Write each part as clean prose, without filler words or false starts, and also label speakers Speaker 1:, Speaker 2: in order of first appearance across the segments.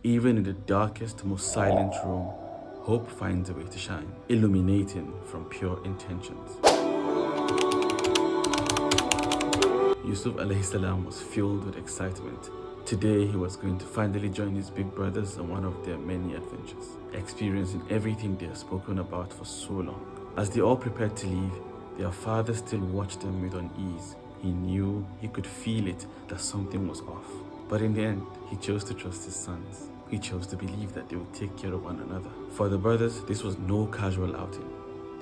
Speaker 1: Even in the darkest, most silent room, hope finds a way to shine, illuminating from pure intentions. Yusuf alayhi salam was filled with excitement. Today he was going to finally join his big brothers on one of their many adventures, experiencing everything they had spoken about for so long. As they all prepared to leave, their father still watched them with unease. He knew, he could feel it, that something was off. But in the end, he chose to trust his sons. He chose to believe that they would take care of one another. For the brothers, this was no casual outing.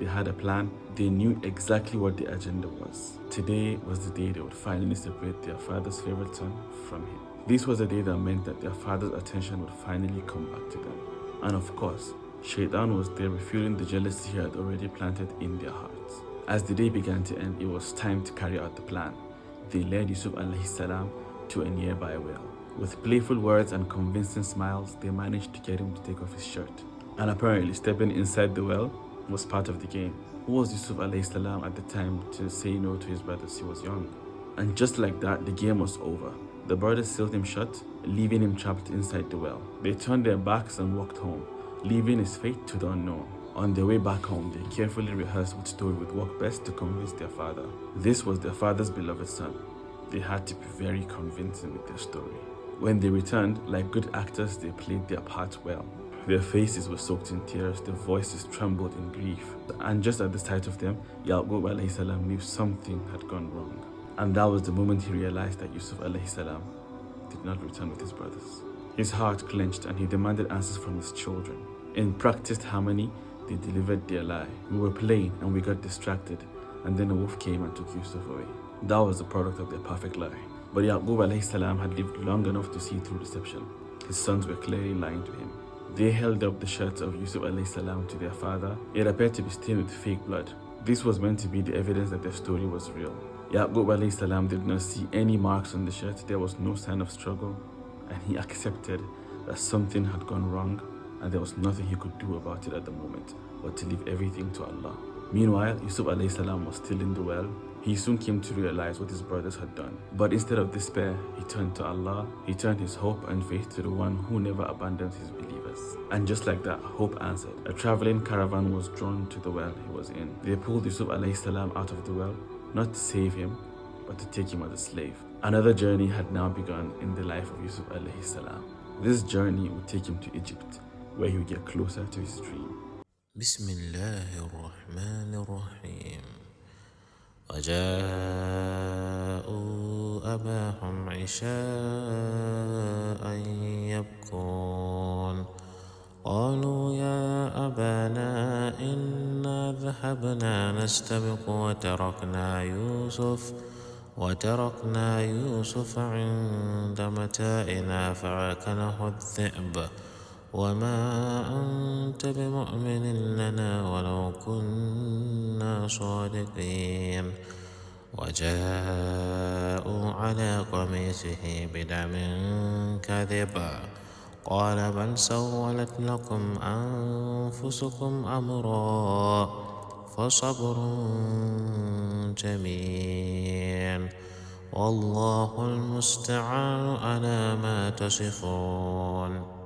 Speaker 1: They had a plan. They knew exactly what the agenda was. Today was the day they would finally separate their father's favorite son from him. This was a day that meant that their father's attention would finally come back to them. And of course, Shaitan was there refueling the jealousy he had already planted in their hearts. As the day began to end, it was time to carry out the plan. They led Yusuf alayhi salam to a nearby well. With playful words and convincing smiles, they managed to get him to take off his shirt. And apparently, stepping inside the well was part of the game. Who was Yusuf alayhi salam at the time to say no to his brothers? He was young. And just like that, the game was over. The brothers sealed him shut, leaving him trapped inside the well. They turned their backs and walked home, leaving his fate to the unknown. On their way back home, they carefully rehearsed what story would work best to convince their father. This was their father's beloved son. They had to be very convincing with their story. When they returned, like good actors, they played their part well. Their faces were soaked in tears, their voices trembled in grief. And just at the sight of them, Yaqub alayhi salam knew something had gone wrong. And that was the moment he realized that Yusuf alayhi salam did not return with his brothers. His heart clenched and he demanded answers from his children. In practiced harmony, they delivered their lie. We were playing and we got distracted, and then a wolf came and took Yusuf away. That was the product of their perfect lie. But Yaqub alayhi salam had lived long enough to see through deception. His sons were clearly lying to him. They held up the shirts of Yusuf alayhi salam to their father. It appeared to be stained with fake blood. This was meant to be the evidence that their story was real. Yaqub alayhi salam did not see any marks on the shirt. There was no sign of struggle, and he accepted that something had gone wrong, and there was nothing he could do about it at the moment but to leave everything to Allah. Meanwhile, Yusuf alayhi salam was still in the well. He soon came to realize what his brothers had done. But instead of despair, he turned to Allah. He turned his hope and faith to the one who never abandons his believers. And just like that, hope answered. A traveling caravan was drawn to the well he was in. They pulled Yusuf alayhi salam out of the well, not to save him, but to take him as a slave. Another journey had now begun in the life of Yusuf alayhi salam. This journey would take him to Egypt, where he would get closer to his dream.
Speaker 2: Bismillahirrahmanirrahim. وجاءوا أباهم عشاء يبكون قالوا يا أبانا إنا ذهبنا نستبق وتركنا يوسف عند متاعنا فأكله الذئب وما أنت بمؤمن لنا ولو كنا صادقين وجاءوا على قميصه بدم كذب قال بل سولت لكم أنفسكم أمرا فصبر جميل والله المستعان على ما تصفون